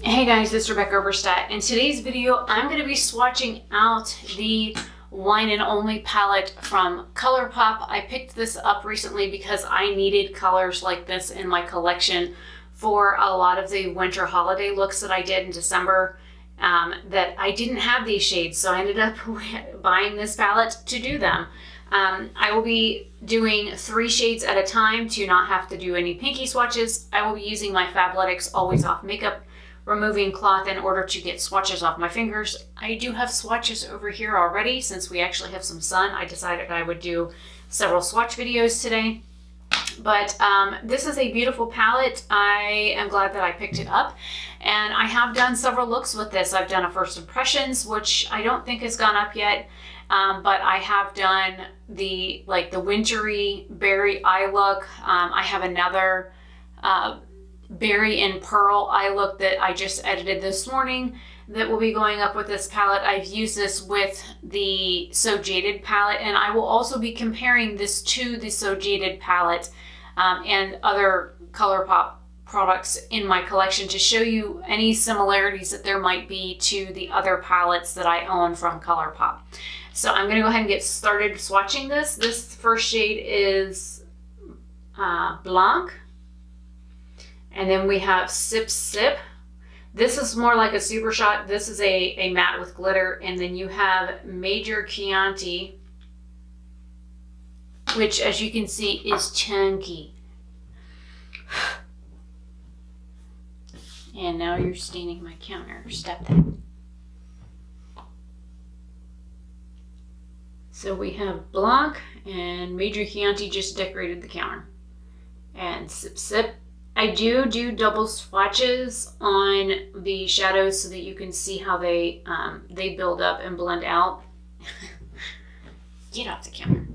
Hey guys, it's Rebecca Oberstadt. In today's video, I'm going to be swatching out the Wine and Only palette from ColourPop. I picked this up recently because I needed colors like this in my collection for a lot of the winter holiday looks that I did in December. That I didn't have these shades, so I ended up buying this palette to do them. I will be doing 3 shades at a time to not have to do any pinky swatches. I will be using my Fabletics Always Off Makeup removing cloth in order to get swatches off my fingers. I do have swatches over here already. Since we actually have some sun, I decided I would do several swatch videos today. But this is a beautiful palette. I am glad that I picked it up, and I have done several looks with this. I've done a first impressions, which I don't think has gone up yet, but I have done the wintry berry eye look. I have another berry and pearl eye look that I just edited this morning that will be going up with this palette. I've used this with the So Jaded palette, and I will also be comparing this to the So Jaded palette and other ColourPop products in my collection to show you any similarities that there might be to the other palettes that I own from ColourPop. So I'm going to go ahead and get started swatching this. This first shade is Blanc. And then we have Sip Sip. This is more like a super shot. This is a matte with glitter. And then you have Major Chianti, which as you can see is chunky. And now you're staining my counter. Stop that. So we have Blanc and Major Chianti just decorated the counter. And Sip Sip. I do double swatches on the shadows so that you can see how they build up and blend out. Get off the counter.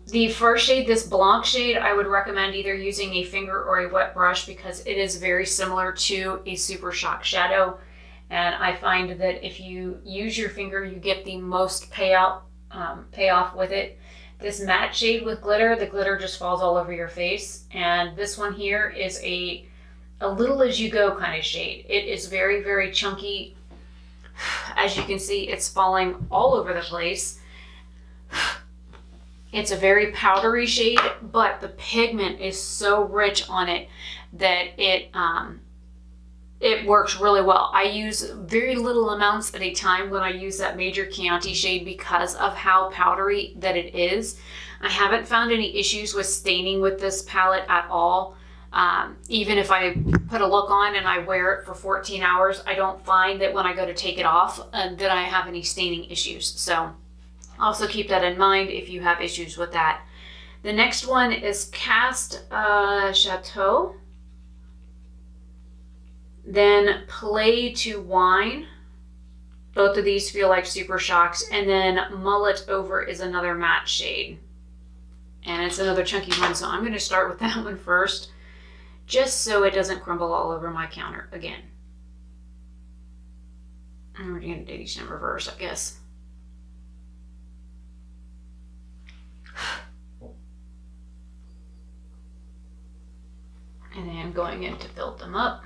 The first shade, this Blanc shade, I would recommend either using a finger or a wet brush because it is very similar to a Super Shock shadow. And I find that if you use your finger, you get the most payoff with it. This matte shade with glitter, the glitter just falls all over your face. And this one here is a little as you go kind of shade. It is very, very chunky. As you can see, it's falling all over the place. It's a very powdery shade, but the pigment is so rich on it that it works really well. I use very little amounts at a time when I use that Major Chianti shade because of how powdery that it is. I haven't found any issues with staining with this palette at all. Even if I put a look on and I wear it for 14 hours, I don't find that when I go to take it off that I have any staining issues. So also keep that in mind if you have issues with that. The next one is Cast Chateau. Then Play to Wine. Both of these feel like Super Shocks. And then Mullet Over is another matte shade. And it's another chunky one, so I'm going to start with that one first, just so it doesn't crumble all over my counter again. And we're going to do these in reverse, I guess. And then going in to build them up.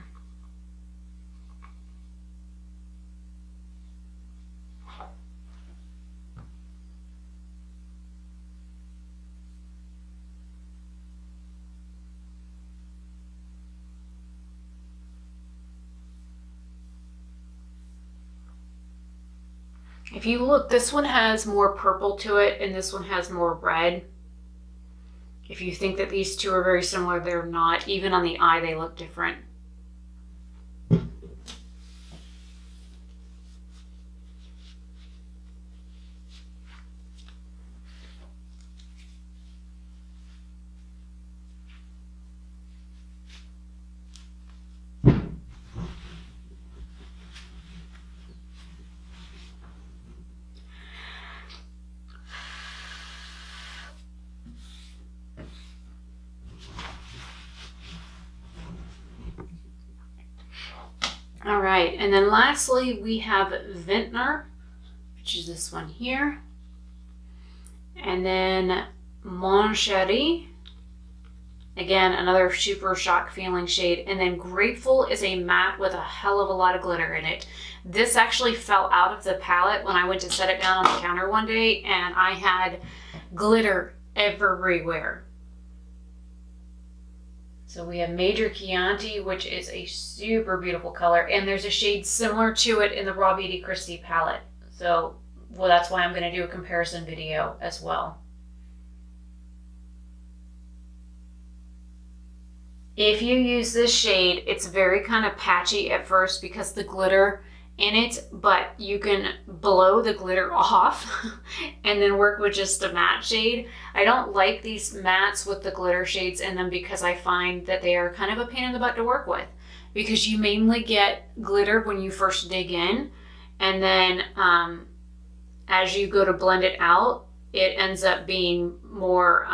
If you look, this one has more purple to it and this one has more red. If you think that these two are very similar, they're not. Even on the eye, they look different. All right, and then lastly, we have Vintner, which is this one here. And then Mon Chéri, Again, another super shock feeling shade. And then Grateful is a matte with a hell of a lot of glitter in it. This actually fell out of the palette when I went to set it down on the counter one day, and I had glitter everywhere. So we have Major Chianti, which is a super beautiful color, and there's a shade similar to it in the Raw Beauty Christie palette. So, well, that's why I'm going to do a comparison video as well. If you use this shade, it's very kind of patchy at first because the glitter in it, but you can blow the glitter off and then work with just a matte shade. I don't like these mattes with the glitter shades in them because I find that they are kind of a pain in the butt to work with, because you mainly get glitter when you first dig in, and then as you go to blend it out, it ends up being more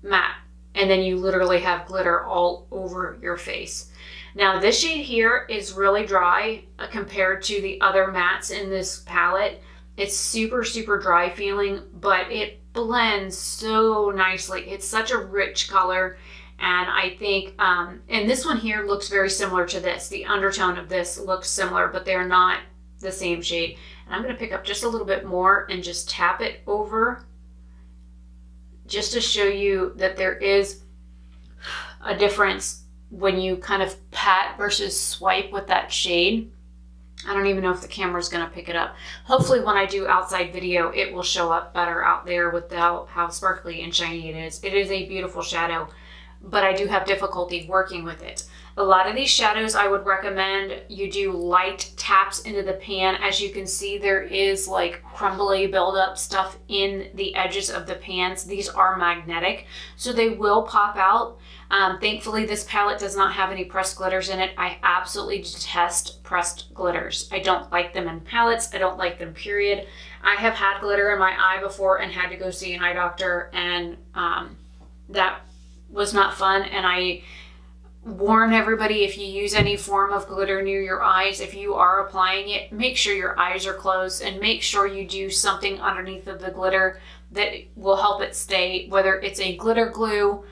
matte, and then you literally have glitter all over your face. Now this shade here is really dry compared to the other mattes in this palette. It's super, super dry feeling, but it blends so nicely. It's such a rich color, and I think, and this one here looks very similar to this. The undertone of this looks similar, but they're not the same shade. And I'm going to pick up just a little bit more and just tap it over, just to show you that there is a difference when you kind of pat versus swipe with that shade. I don't even know if the camera's going to pick it up. Hopefully when I do outside video, it will show up better out there without how sparkly and shiny it is. It is a beautiful shadow, but I do have difficulty working with it. A lot of these shadows, I would recommend you do light taps into the pan. As you can see, there is like crumbly buildup stuff in the edges of the pans. These are magnetic, so they will pop out. Thankfully, this palette does not have any pressed glitters in it. I absolutely detest pressed glitters. I don't like them in palettes. I don't like them, period. I have had glitter in my eye before and had to go see an eye doctor, and that was not fun. And I warn everybody, if you use any form of glitter near your eyes, if you are applying it, make sure your eyes are closed and make sure you do something underneath of the glitter that will help it stay, whether it's a glitter glue,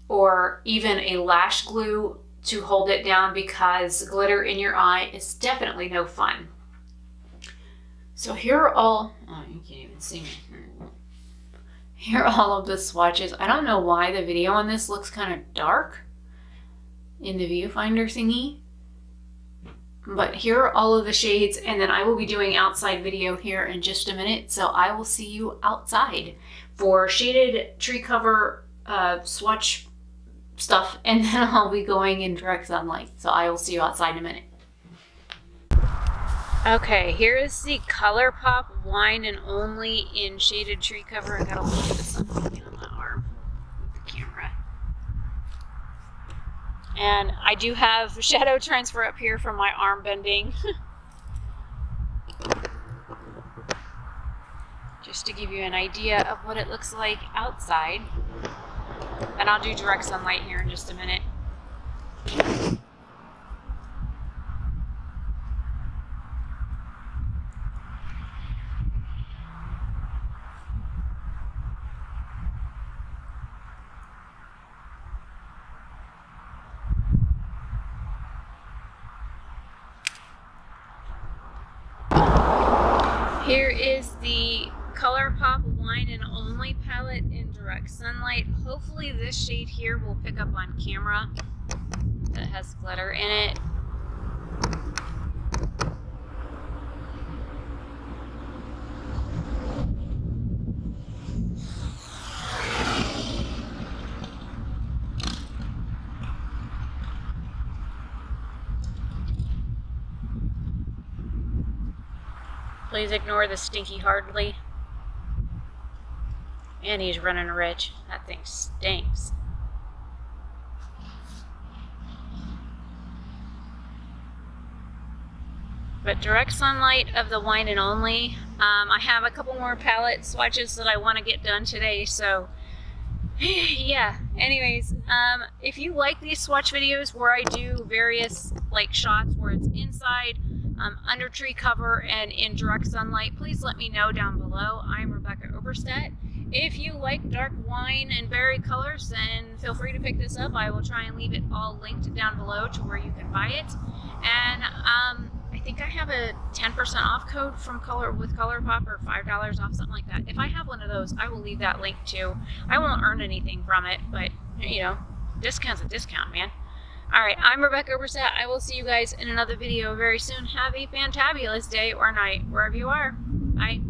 or even a lash glue to hold it down, because glitter in your eye is definitely no fun. So here are all, oh, you can't even see me. Here are all of the swatches. I don't know why the video on this looks kind of dark in the viewfinder thingy, but here are all of the shades, and then I will be doing outside video here in just a minute, so I will see you outside for shaded tree cover swatch stuff, and then I'll be going in direct sunlight. So I will see you outside in a minute. Okay, here is the ColourPop Wine and Only in shaded tree cover. I got a little bit of something on my arm with the camera. And I do have shadow transfer up here from my arm bending. Just to give you an idea of what it looks like outside. And I'll do direct sunlight here in just a minute. Here is the ColourPop Wine and Only palette in direct sunlight. Hopefully this shade here will pick up on camera that has glitter in it. Please ignore the stinky hardly. And he's running rich. That thing stinks. But direct sunlight of the Wine and Only. I have a couple more palette swatches that I want to get done today, so yeah. Anyways, if you like these swatch videos where I do various like shots where it's inside, under tree cover, and in direct sunlight, please let me know down below. I'm Rebecca Oberstadt, If you like dark wine and berry colors, then feel free to pick this up. I will try and leave it all linked down below to where you can buy it. And I think I have a 10% off code from ColourPop, or $5 off, something like that. If I have one of those, I will leave that link too. I won't earn anything from it, but you know, discount's a discount, man. All right, I'm Rebecca Oberstadt. I will see you guys in another video very soon. Have a fantabulous day or night, wherever you are. Bye.